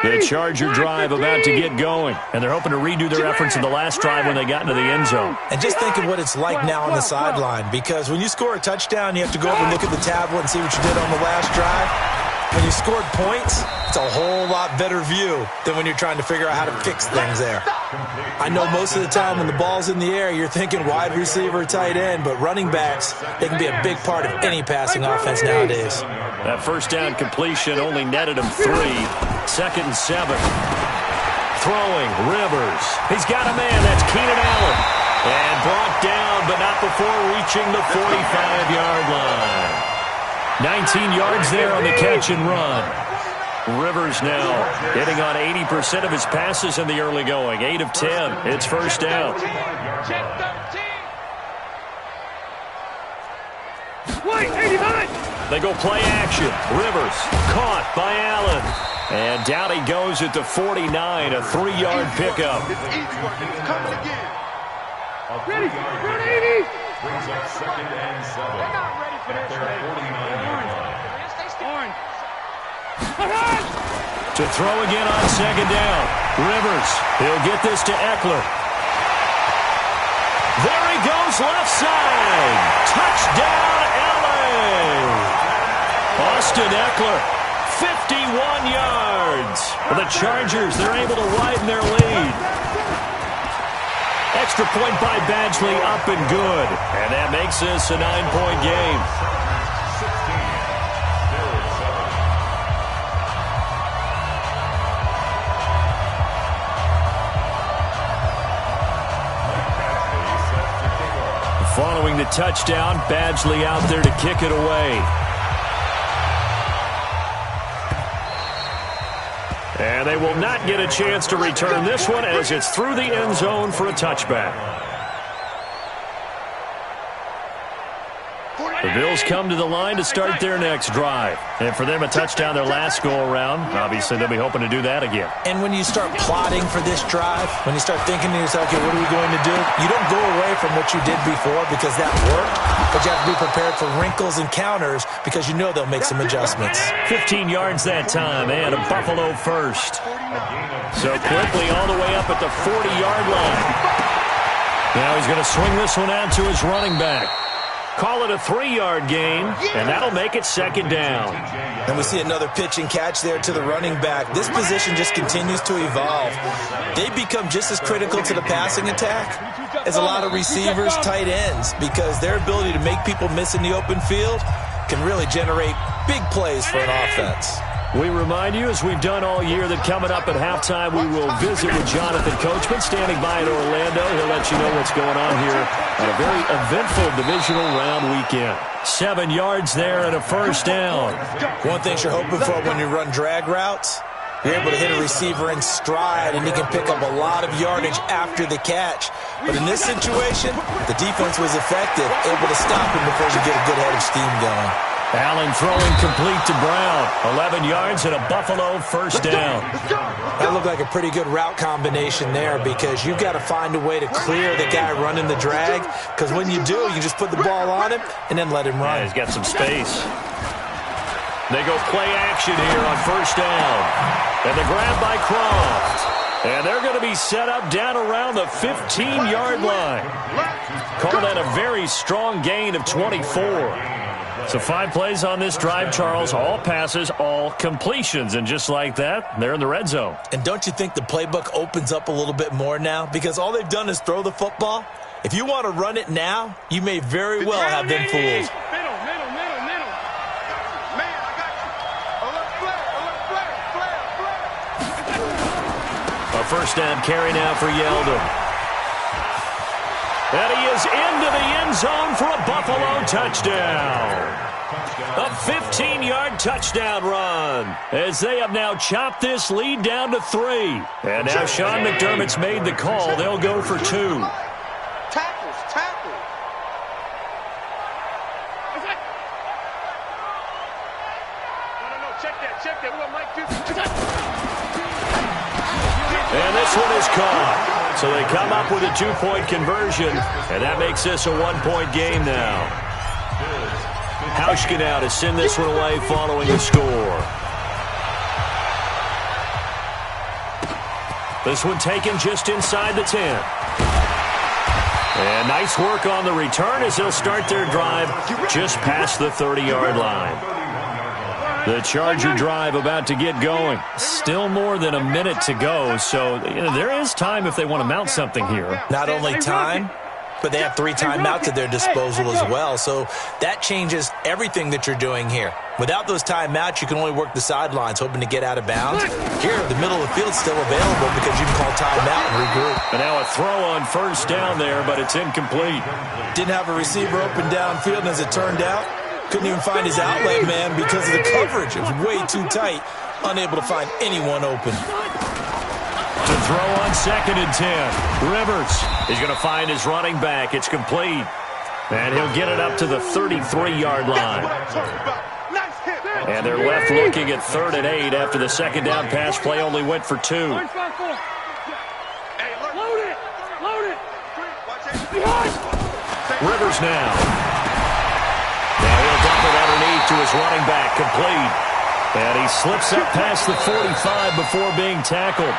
The Charger drive about to get going, and they're hoping to redo their efforts in the last drive when they got into the end zone. And just think of what it's like now on the sideline, because when you score a touchdown, you have to go over and look at the tablet and see what you did on the last drive. When you scored points, it's a whole lot better view than when you're trying to figure out how to fix things there. I know most of the time when the ball's in the air, you're thinking wide receiver, tight end, but running backs, they can be a big part of any passing offense nowadays. That first down completion only netted him 3. 2nd and 7. Throwing, Rivers. He's got a man. That's Keenan Allen. And brought down, but not before reaching the 45-yard line. 19 yards there on the catch and run. Rivers now hitting on 80% of his passes in the early going. 8 of 10. It's first down. They go play action. Rivers caught by Allen. And down he goes at the 49, a 3-yard pickup. Ready, run 80. Brings up 2nd and 7. They're not ready for this. 49. To throw again on 2nd down. Rivers, he'll get this to Eckler. There he goes, left side. Touchdown, LA. Austin Eckler, 51 yards. For the Chargers, they're able to widen their lead. Extra point by Badgley, up and good. And that makes this a 9-point game. Following the touchdown, Badgley out there to kick it away. And they will not get a chance to return this one as it's through the end zone for a touchback. The Bills come to the line to start their next drive. And for them, a touchdown their last go-around. Obviously, they'll be hoping to do that again. And when you start plotting for this drive, when you start thinking to yourself, okay, what are we going to do? You don't go away from what you did before because that worked, but you have to be prepared for wrinkles and counters because you know they'll make some adjustments. 15 yards that time, and a Buffalo first. So quickly all the way up at the 40-yard line. Now he's going to swing this one out to his running back. Call it a 3-yard gain, and that'll make it 2nd down. And we see another pitch and catch there to the running back. This position just continues to evolve. They become just as critical to the passing attack as a lot of receivers, tight ends, because their ability to make people miss in the open field can really generate big plays for an offense. We remind you, as we've done all year, that coming up at halftime, we will visit with Jonathan Coachman, standing by in Orlando. He'll let you know what's going on here on a very eventful divisional round weekend. 7 yards there and a first down. One thing you're hoping for when you run drag routes, you're able to hit a receiver in stride, and he can pick up a lot of yardage after the catch. But in this situation, the defense was effective, able to stop him before you get a good head of steam going. Allen throwing complete to Brown. 11 yards and a Buffalo first down. That looked like a pretty good route combination there because you've got to find a way to clear the guy running the drag, because when you do, you just put the ball on him and then let him run. Yeah, he's got some space. They go play action here on first down. And the grab by Croft. And they're going to be set up down around the 15-yard line. Call that a very strong gain of 24. So 5 plays on this drive, Charles. All passes, all completions. And just like that, they're in the red zone. And don't you think the playbook opens up a little bit more now? Because all they've done is throw the football. If you want to run it now, you may very well have been fooled. A first down carry now for Yeldon. And he is into the end zone for a Buffalo touchdown. A 15-yard touchdown run as they have now chopped this lead down to 3. And now Sean McDermott's made the call. They'll go for 2. Tackles. No, check that. We want Mike too. And this one is caught. So they come up with a 2-point conversion, and that makes this a 1-point game now. Hauschka now to send this one away following the score. This one taken just inside the 10. And nice work on the return as they'll start their drive just past the 30-yard line. The Charger drive about to get going. Still more than a minute to go, so there is time if they want to mount something here. Not only time, but they have 3 timeouts at their disposal as well, so that changes everything that you're doing here. Without those timeouts, you can only work the sidelines, hoping to get out of bounds. Here, the middle of the field is still available because you can call timeout and regroup. And now a throw on first down there, but it's incomplete. Didn't have a receiver open downfield, and as it turned out, couldn't even find his outlet man because of the coverage. It was way too tight, unable to find anyone open. To throw on 2nd and 10. Rivers is going to find his running back. It's complete. And he'll get it up to the 33-yard line. And they're left looking at 3rd and 8 after the second down pass play only went for 2. Load it! Load it! Rivers now. Now he'll dump it underneath to his running back, complete. And he slips up past the 45 before being tackled.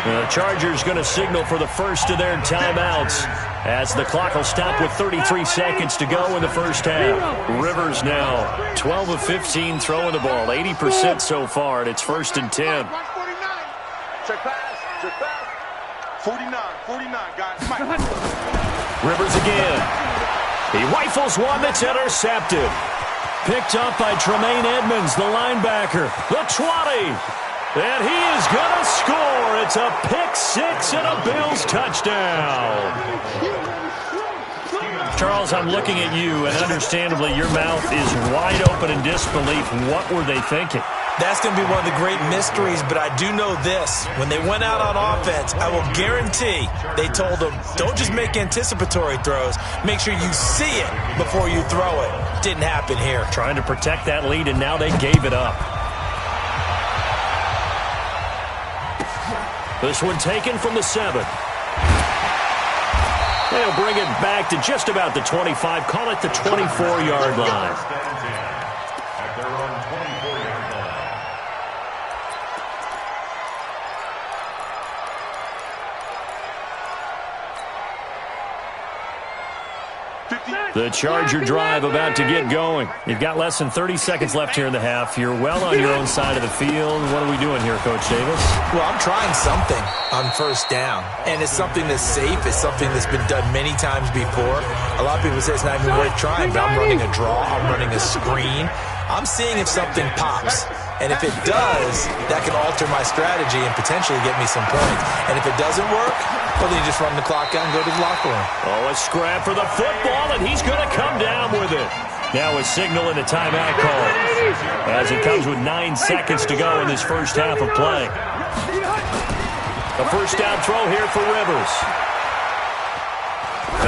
The Chargers going to signal for the first of their timeouts as the clock will stop with 33 seconds to go in the first half. Rivers now 12 of 15 throwing the ball, 80% so far, and it's 1st and 10. Check pass. 49, guys. Rivers again. He rifles one that's intercepted. Picked up by Tremaine Edmonds, the linebacker. The 20. And he is going to score. It's a pick-6 and a Bills touchdown. Charles, I'm looking at you, and understandably your mouth is wide open in disbelief. What were they thinking? That's going to be one of the great mysteries, but I do know this. When they went out on offense, I will guarantee they told them, don't just make anticipatory throws. Make sure you see it before you throw it. Didn't happen here. Trying to protect that lead, and now they gave it up. This one taken from the 7. They'll bring it back to just about the 25. Call it the 24-yard line. The Charger drive about to get going. You've got less than 30 seconds left here in the half. You're well on your own side of the field. What are we doing here, Coach Davis? Well, I'm trying something on first down, and it's something that's safe. It's something that's been done many times before. A lot of people say it's not even worth trying, but I'm running a draw. I'm running a screen. I'm seeing if something pops. And if it does, that can alter my strategy and potentially get me some points. And if it doesn't work, well, then you just run the clock out and go to the locker room. Oh, a scrap for the football, and he's going to come down with it. Now a signal and a timeout call as it comes with 9 seconds to go in this first half of play. A first down throw here for Rivers.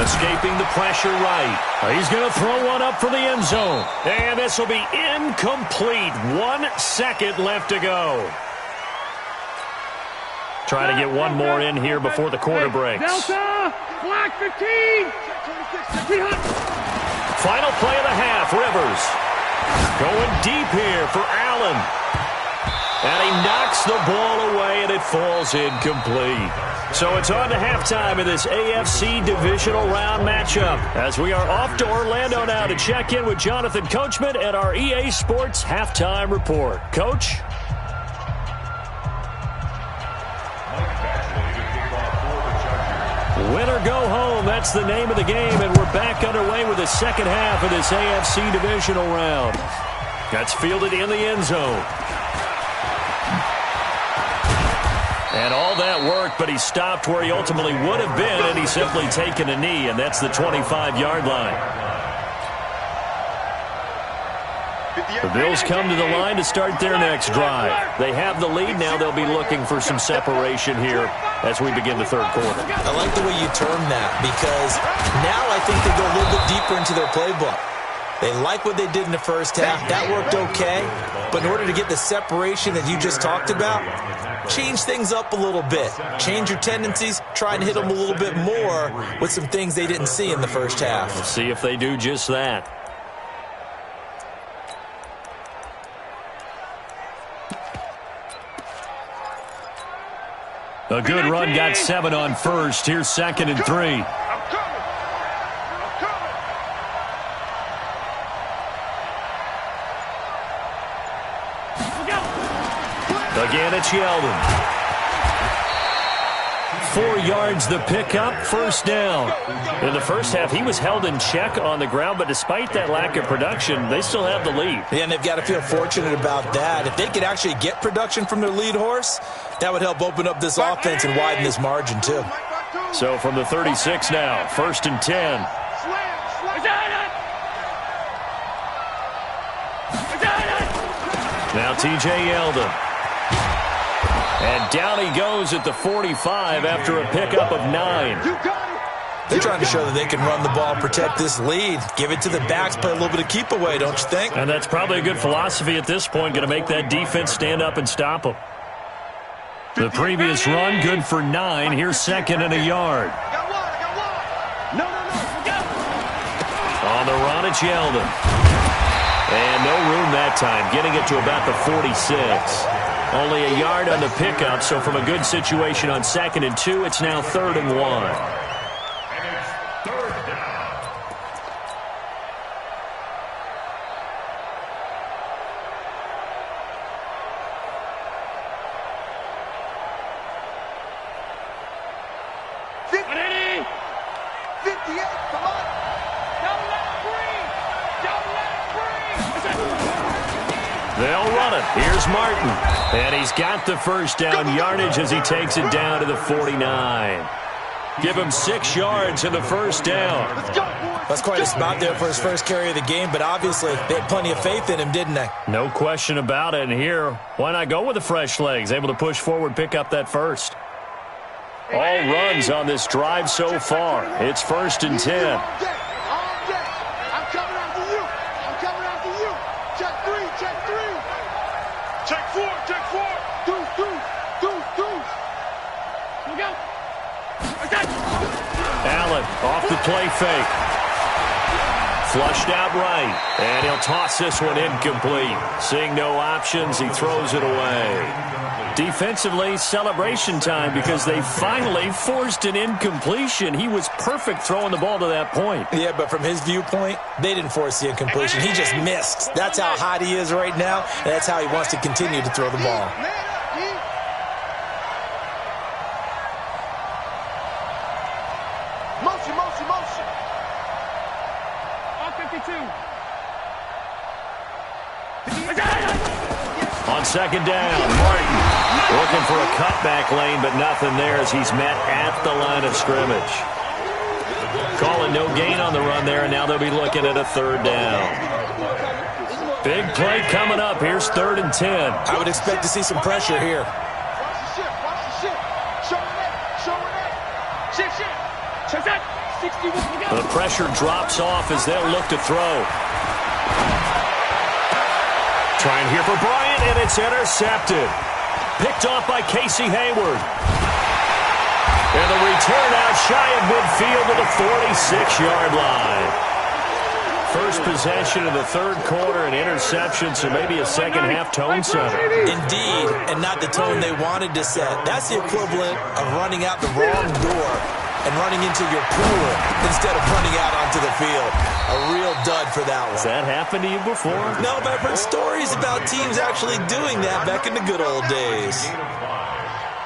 Escaping the pressure right. He's going to throw one up for the end zone. And this will be incomplete. 1 second left to go. Trying to get one more in here before the quarter breaks. Delta, black 15. Final play of the half, Rivers. Going deep here for Allen. And he knocks the ball away, and it falls incomplete. So it's on to halftime in this AFC divisional round matchup as we are off to Orlando now to check in with Jonathan Coachman at our EA Sports Halftime Report. Coach? Win or go home, that's the name of the game, and we're back underway with the second half of this AFC divisional round. That's fielded in the end zone. And all that worked, but he stopped where he ultimately would have been, and he's simply taken a knee, and that's the 25-yard line. The Bills come to the line to start their next drive. They have the lead. Now they'll be looking for some separation here as we begin the third quarter. I like the way you term that because now I think they go a little bit deeper into their playbook. They like what they did in the first half. That worked okay. But in order to get the separation that you just talked about, change things up a little bit. Change your tendencies. Try and hit them a little bit more with some things they didn't see in the first half. Let's see if they do just that. A good run got 7 on first. Here's 2nd and 3. I'm coming. Again, it's Yeldon. 4 yards the pickup, first down. In the first half, he was held in check on the ground, but despite that lack of production, they still have the lead. Yeah, and they've got to feel fortunate about that. If they could actually get production from their lead horse, that would help open up this offense and widen this margin, too. So from the 36 now, 1st and 10. Now T.J. Yeldon. And down he goes at the 45 after a pickup of 9. They're trying to show that they can run the ball, protect this lead. Give it to the backs, play a little bit of keep away, don't you think? And that's probably a good philosophy at this point, going to make that defense stand up and stop them. The previous run, good for 9. Here's 2nd and a yard. On the run, it's Yeldon. And no room that time, getting it to about the 46. Only a yard on the pickup, so from a good situation on 2nd and 2, it's now 3rd and 1. They'll run it. Here's Martin. And he's got the first down yardage as he takes it down to the 49. Give him 6 yards in the first down. That's quite a spot there for his first carry of the game, but obviously they had plenty of faith in him, didn't they? No question about it. And here, why not go with the fresh legs? Able to push forward, pick up that first. All runs on this drive so far. It's 1st and 10. Allen off the play fake. Flushed out right. And he'll toss this one incomplete. Seeing no options, he throws it away. Defensively, celebration time because they finally forced an incompletion. He was perfect throwing the ball to that point. Yeah, but from his viewpoint, they didn't force the incompletion. He just missed. That's how hot he is right now, and that's how he wants to continue to throw the ball. Motion. On 52. On 2nd down, Martin looking for a cutback lane, but nothing there as he's met at the line of scrimmage. Calling no gain on the run there, and now they'll be looking at a 3rd down. Big play coming up. Here's 3rd and 10. I would expect to see some pressure here. The pressure drops off as they'll look to throw. Trying here for Bryant, and it's intercepted. Picked off by Casey Hayward. And the return out shy of midfield to the 46-yard line. First possession of the 3rd quarter, an interception, so maybe a second-half tone setter. Indeed, and not the tone they wanted to set. That's the equivalent of running out the wrong door and running into your pool instead of running out onto the field. A real dud for that one. Has that happened to you before? No, but I've heard stories about teams actually doing that back in the good old days.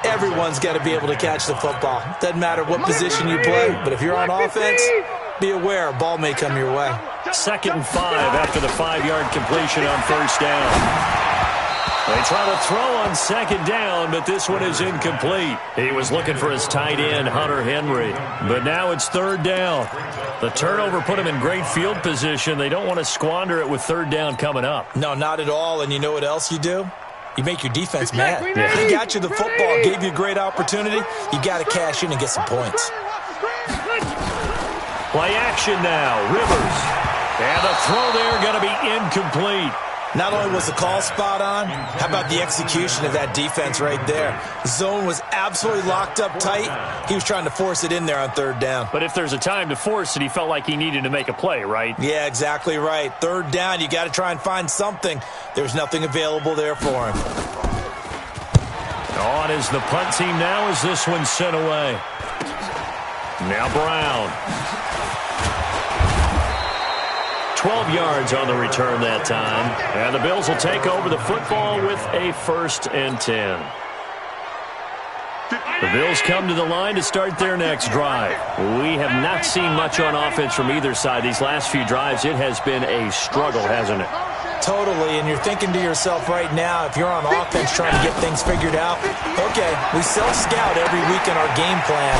Everyone's got to be able to catch the football. Doesn't matter what position you play, but if you're on offense, be aware a ball may come your way. 2nd and 5 after the 5-yard completion on 1st down. They try to throw on 2nd down, but this one is incomplete. He was looking for his tight end, Hunter Henry. But now it's 3rd down. The turnover put him in great field position. They don't want to squander it with 3rd down coming up. No, not at all. And you know what else you do? You make your defense mad. He got you the football, gave you a great opportunity. You got to cash in and get some points. Play action now. Rivers. And the throw there going to be incomplete. Not only was the call spot on, how about the execution of that defense right there? Zone was absolutely locked up tight. He was trying to force it in there on 3rd down. But if there's a time to force it, he felt like he needed to make a play, right? Yeah, exactly right. 3rd down, you got to try and find something. There's nothing available there for him. On is the punt team now as this one's sent away. Now Brown. 12 yards on the return that time. And the Bills will take over the football with a 1st and 10. The Bills come to the line to start their next drive. We have not seen much on offense from either side. These last few drives, it has been a struggle, hasn't it? Totally, and you're thinking to yourself right now, if you're on offense trying to get things figured out, okay, we self-scout every week in our game plan.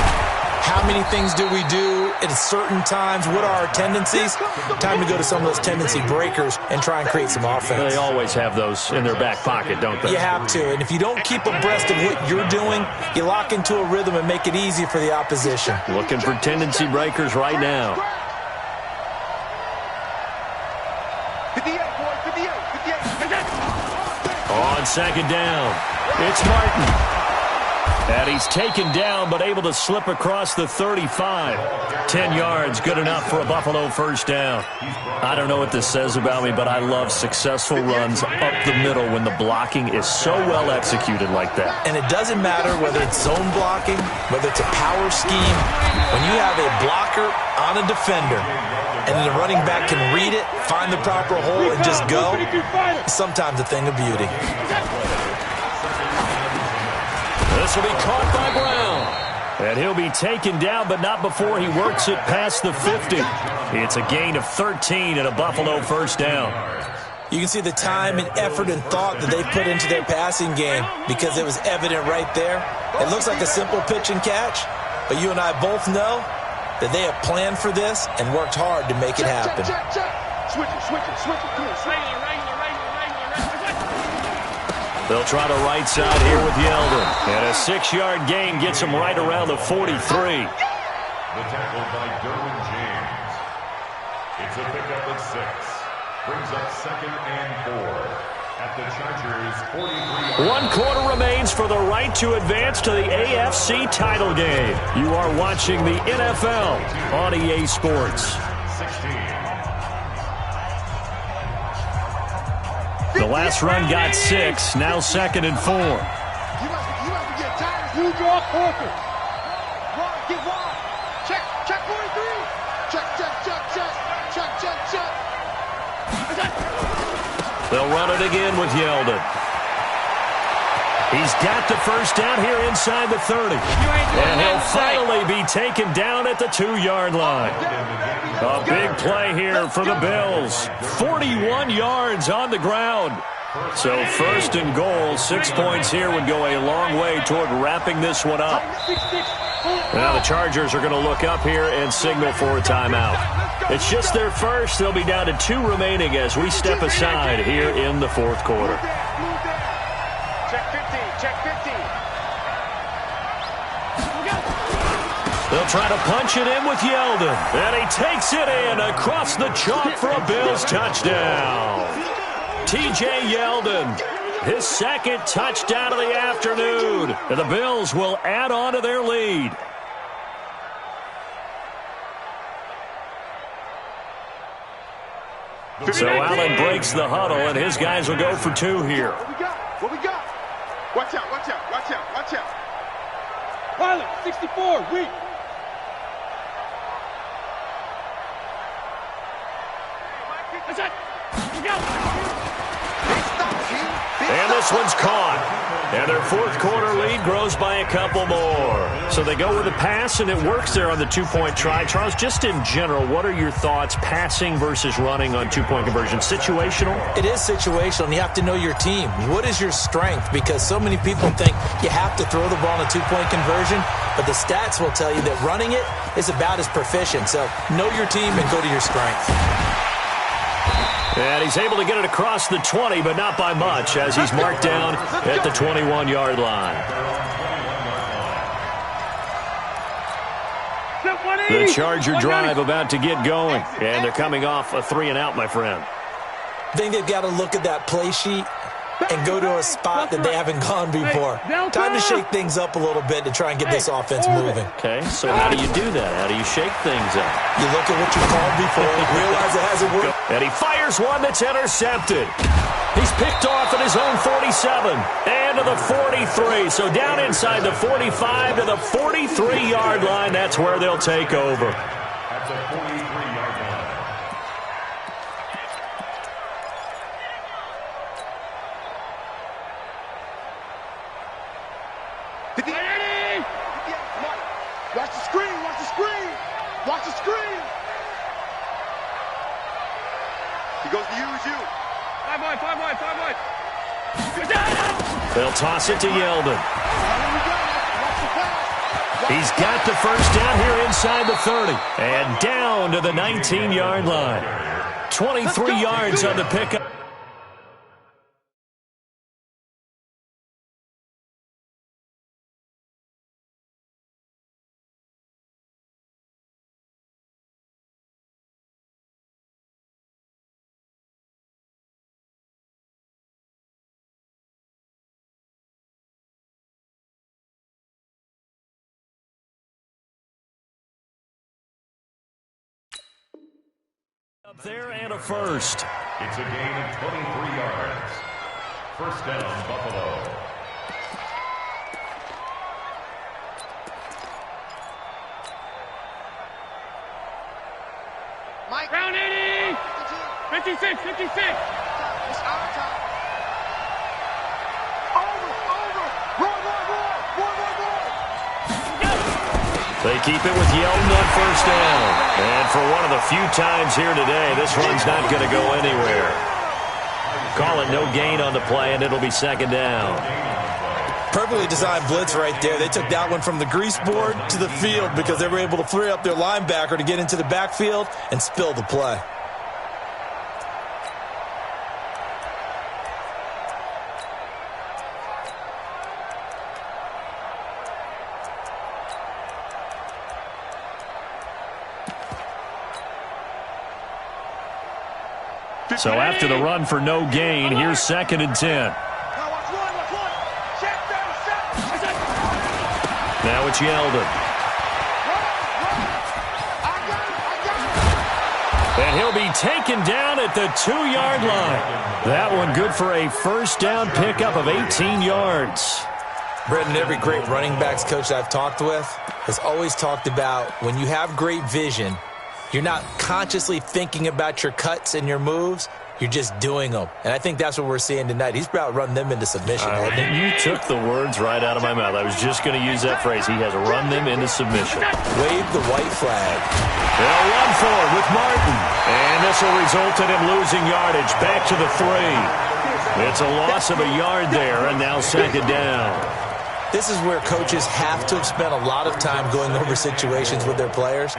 How many things do we do at certain times? What are our tendencies? Time to go to some of those tendency breakers and try and create some offense. They always have those in their back pocket, don't they? You have to, and if you don't keep abreast of what you're doing, you lock into a rhythm and make it easy for the opposition. Looking for tendency breakers right now. 58, boy, 58, 58. On 2nd down, it's Martin. And he's taken down, but able to slip across the 35. 10 yards, good enough for a Buffalo 1st down. I don't know what this says about me, but I love successful runs up the middle when the blocking is so well executed like that. And it doesn't matter whether it's zone blocking, whether it's a power scheme. When you have a blocker on a defender, and then the running back can read it, find the proper hole, and just go, sometimes a thing of beauty. This will be caught by Brown. And he'll be taken down, but not before he works it past the 50. It's a gain of 13 and a Buffalo 1st down. You can see the time and effort and thought that they put into their passing game because it was evident right there. It looks like a simple pitch and catch, but you and I both know that they have planned for this and worked hard to make it happen. Switch it. They'll try the right side here with Yeldon. And a 6-yard gain gets him right around the 43. The tackle by Derwin James. It's a pickup at 6. Brings up 2nd and 4. At the Chargers' 43. 1 quarter remains for the right to advance to the AFC title game. You are watching the NFL on EA Sports. 16. The last run got 6, now 2nd and 4. You must be getting tired. You draw corker. Wide, get wide. Check 43. Check. They'll run it again with Yeldon. He's got the 1st down here inside the 30. And he'll finally be taken down at the 2-yard line. A big play here for the Bills. 41 yards on the ground. So 1st and goal, 6 points here would go a long way toward wrapping this one up. Now the Chargers are going to look up here and signal for a timeout. It's just their first. They'll be down to 2 remaining as we step aside here in the 4th quarter. Check 15. They'll try to punch it in with Yeldon. And he takes it in across the chalk for a Bills touchdown. T.J. Yeldon, his 2nd touchdown of the afternoon. And the Bills will add on to their lead. So Allen breaks the huddle, and his guys will go for 2 here. What we got? Watch out. Pilot, 64, weak. And this one's caught. And their 4th quarter lead grows by a couple more. So they go with a pass, and it works there on the 2-point try. Charles, just in general, what are your thoughts passing versus running on 2-point conversion? Situational? It is situational, and you have to know your team. What is your strength? Because so many people think you have to throw the ball in a 2-point conversion, but the stats will tell you that running it is about as proficient. So know your team and go to your strength. And he's able to get it across the 20, but not by much, as he's marked down at the 21-yard line. The Charger drive about to get going, and they're coming off a 3-and-out, my friend. I think they've got to look at that play sheet and go to a spot that they haven't gone before. Time to shake things up a little bit to try and get this offense moving. Okay, so how do you do that? How do you shake things up? You look at what you called before, realize it hasn't worked. And he fires one that's intercepted. He's picked off at his own 47. And and to the 43. So down inside the 45 to the 43-yard line. That's where they'll take over. At the 43-yard line. Watch the screen, watch the screen, watch the screen. He goes to use you. 5 wide. They'll toss it to Yeldon. He's got the first down here inside the 30. And down to the 19-yard line. 23 yards on the pickup. Up there and a first. It's a gain of 23 yards. First down, Buffalo. Mike. Round 80. 56. It's our time. Over. Roar. They keep it with Yeldon on first down. And for one of the few times here today, this run's not going to go anywhere. Call it no gain on the play, and it'll be second down. Perfectly designed blitz right there. They took that one from the grease board to the field because they were able to free up their linebacker to get into the backfield and spill the play. So after the run for no gain, here's second and 10. Now it's Yeldon. And he'll be taken down at the 2-yard line. That one good for a first down pickup of 18 yards. Brendan, every great running backs coach that I've talked with has always talked about when you have great vision, you're not consciously thinking about your cuts and your moves. You're just doing them. And I think that's what we're seeing tonight. He's about run them into submission. You took the words right out of my mouth. I was just going to use that phrase. He has run them into submission. Wave the white flag. They'll run for it with Martin. And this will result in him losing yardage back to the 3. It's a loss of a yard there, and now second down. This is where coaches have to have spent a lot of time going over situations with their players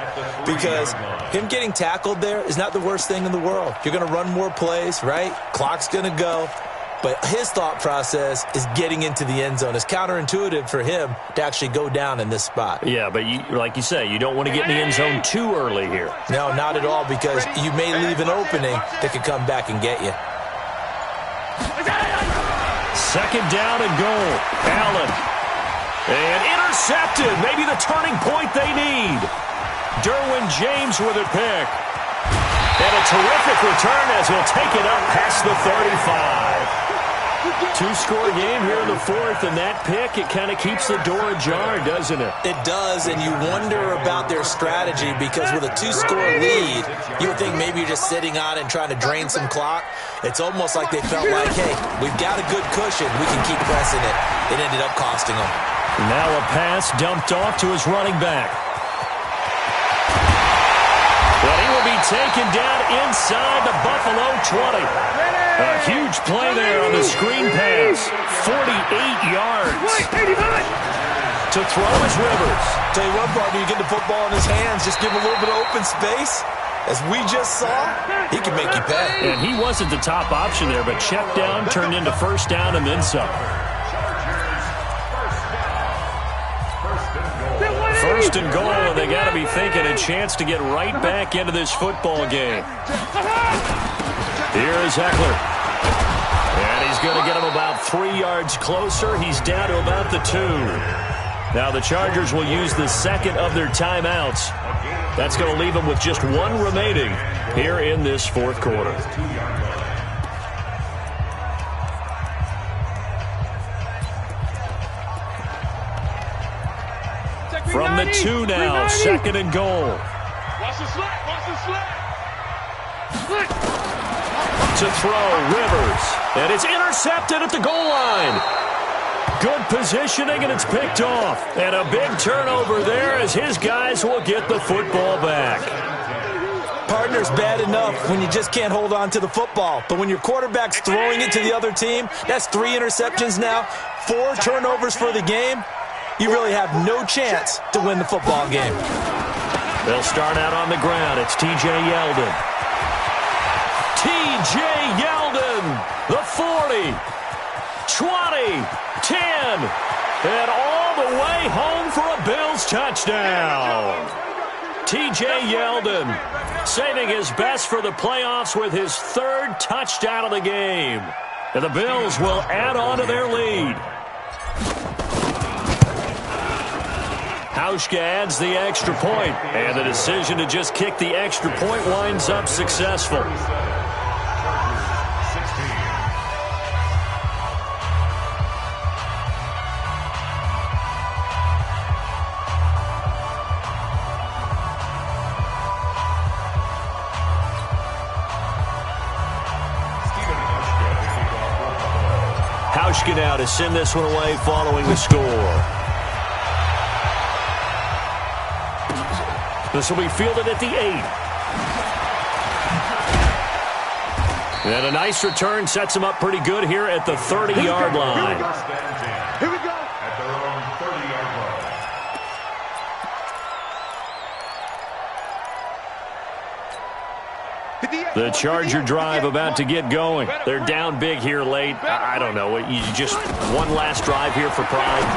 because him getting tackled there is not the worst thing in the world. You're going to run more plays, right? Clock's going to go. But his thought process is getting into the end zone. It's counterintuitive for him to actually go down in this spot. Yeah, but like you say, you don't want to get in the end zone too early here. No, not at all, because you may leave an opening that could come back and get you. Second down and goal. Allen. And intercepted. Maybe the turning point they need. Derwin James with a pick. And a terrific return as he'll take it up past the 35. Two-score game here in the fourth, and that pick, it kind of keeps the door ajar, doesn't it? It does, and you wonder about their strategy because with a two-score lead, you would think maybe you're just sitting on it and trying to drain some clock. It's almost like they felt like, hey, we've got a good cushion. We can keep pressing it. It ended up costing them. Now a pass dumped off to his running back. But he will be taken down inside the Buffalo 20. A huge play there on the screen pass. 48 yards. To throw is Rivers. Tell you what, partner, you get the football in his hands, just give him a little bit of open space. As we just saw, he can make you pay. And he wasn't the top option there, but check down turned into first down and then some. First and goal, and they got to be thinking a chance to get right back into this football game. Here is Eckler. And he's going to get him about 3 yards closer. He's down to about the 2. Now the Chargers will use the second of their timeouts. That's going to leave them with just one remaining here in this fourth quarter. From the 2 now, 2nd and goal. Watch the slack. Watch the slack. To throw, Rivers. And it's intercepted at the goal line. Good positioning, and it's picked off. And a big turnover there as his guys will get the football back. Partner's bad enough when you just can't hold on to the football. But when your quarterback's throwing it to the other team, that's 3 interceptions now, 4 turnovers for the game. You really have no chance to win the football game. They'll start out on the ground. It's T.J. Yeldon. T.J. Yeldon, the 40, 20, 10, and all the way home for a Bills touchdown. T.J. Yeldon saving his best for the playoffs with his 3rd touchdown of the game. And the Bills will add on to their lead. Hauschka adds the extra point, and the decision to just kick the extra point winds up successful. Hauschka now to send this one away following the score. This will be fielded at the 8. And a nice return sets him up pretty good here at the 30-yard line. Here we go. At their own 30-yard line. The Charger drive about to get going. They're down big here late. I don't know. You just one last drive here for pride.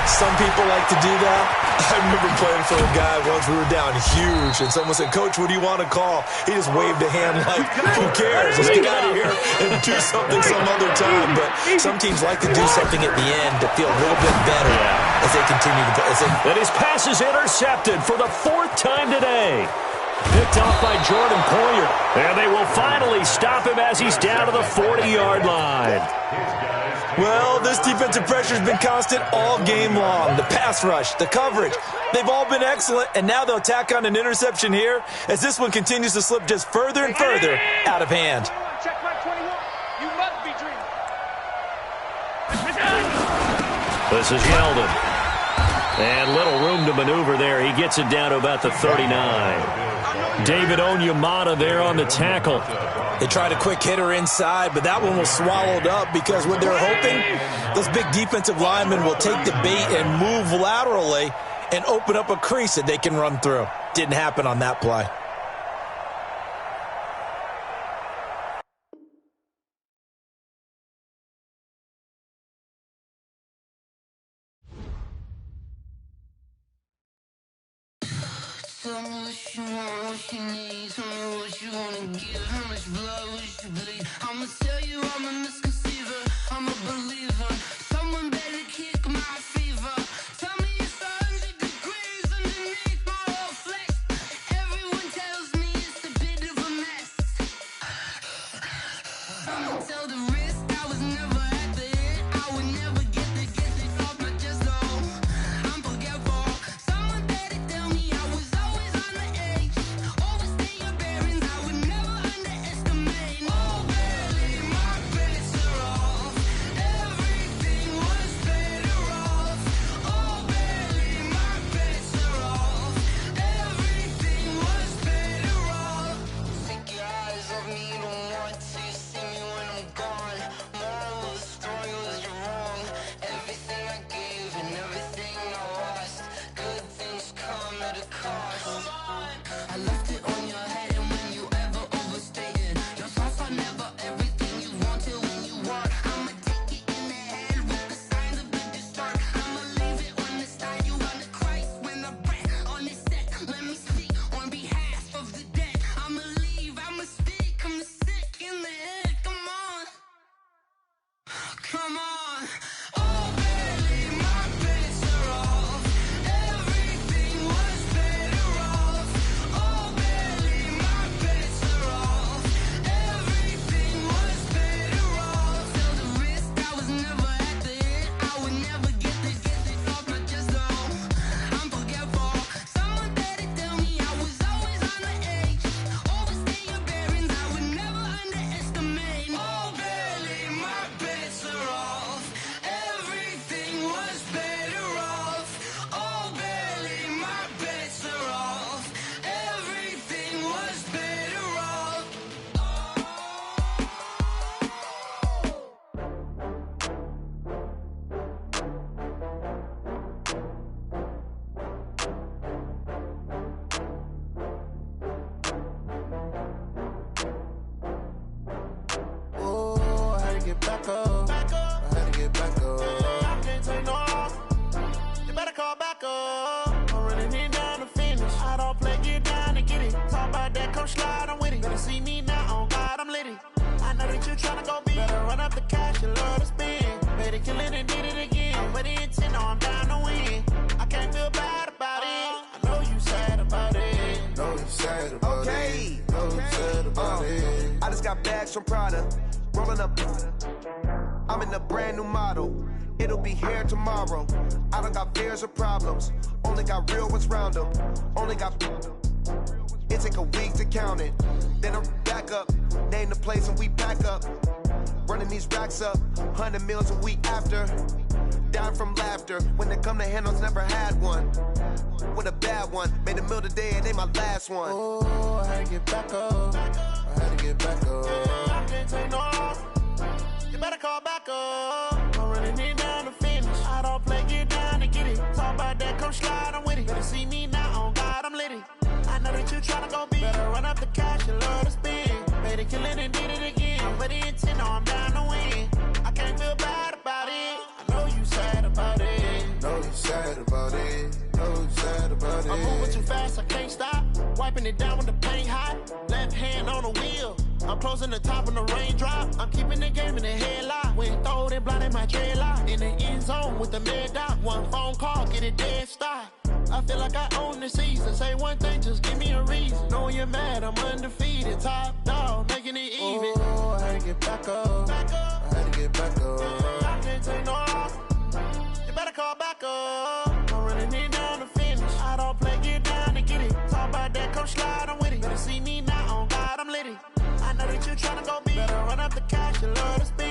Some people like to do that. I remember playing for a guy once. We were down huge, and someone said, "Coach, what do you want to call?" He just waved a hand like, "Who cares? Let's get out of here and do something some other time." But some teams like to do something at the end to feel a little bit better as they continue to play. And his pass is intercepted for the 4th time today. Picked off by Jordan Poyer. And they will finally stop him as he's down to the 40-yard line. Well, this defensive pressure has been constant all game long. The pass rush, the coverage, they've all been excellent, and now they'll tack on an interception here as this one continues to slip just further and further out of hand. Check my 21. You must be dreaming. This is Yeldon. And little room to maneuver there. He gets it down to about the 39. David Onyemata there on the tackle. They tried a quick hitter inside, but that one was swallowed up because what they're hoping, those big defensive linemen will take the bait and move laterally and open up a crease that they can run through. Didn't happen on that play. Tell me what you want, what you need. Tell me what you wanna give. How much blood would you bleed? I'ma tell you I'm a misconceiver. I'm a believer. Someone better kick my fever. Tell me it's 100 degrees underneath my whole flesh. Everyone tells me it's a bit of a mess. I'ma tell the risk I was never at the end. I would never get it off my chest, though. I'm forgetful. Someone better tell me I was always on the edge. Overstay your bearings, I would never underestimate. Oh, barely, my credit's tryna go be. Better run up the cash, you love to spend. Better kill it and did it again. I'm with the intent, no, I'm down to win. I can't feel bad about it. I know you sad about it. Know you sad about it. Know you sad about it. I just got bags from Prada. Rolling up. I'm in a brand new model. It'll be here tomorrow. I don't got fears or problems. Only got real ones round them. Only got. It take a week to count it. Then I'm back up. Name the place and we pack up. Running these racks up. 100 meals a week after. Down from laughter. When they come to handles, never had one. With a bad one. Made a meal today and they my last one. Oh, I had to get back up. I had to get back up. I can't take no off. You better call back up. I'm running it down to finish. I don't play, get down to get it. Talk about that, come slide, I'm with it. Better see me now, on God, I'm litty. I know that you tryna go be. Better run up the cash, you love to spend. Better kill it and did it again. I'm with the intent, no, I'm down to win. I can't feel bad about it. I know you sad about it. Know you sad about it. Know you sad about it. I'm moving too fast, I can't stop. Wiping it down when the paint hot. Left hand on the wheel. I'm closing the top when the raindrop. I'm keeping the game in the headlock. When throwed and blinded my dreadlock. In the end zone with the mid dot. One phone call, get it dead stop. I feel like I own the season. Say one thing, just give me a reason. Knowing you're mad, I'm undefeated. Top dog, making it even. Oh, I had to get back up. I had to get back up. I can't take no off. You better call back up. I'm running it down to finish. I don't play, get down to get it. Talk about that, come slide, I'm with it. Better see me now, on God, I'm litty. I know that you tryna go be. Better run up the cash, you love to spend.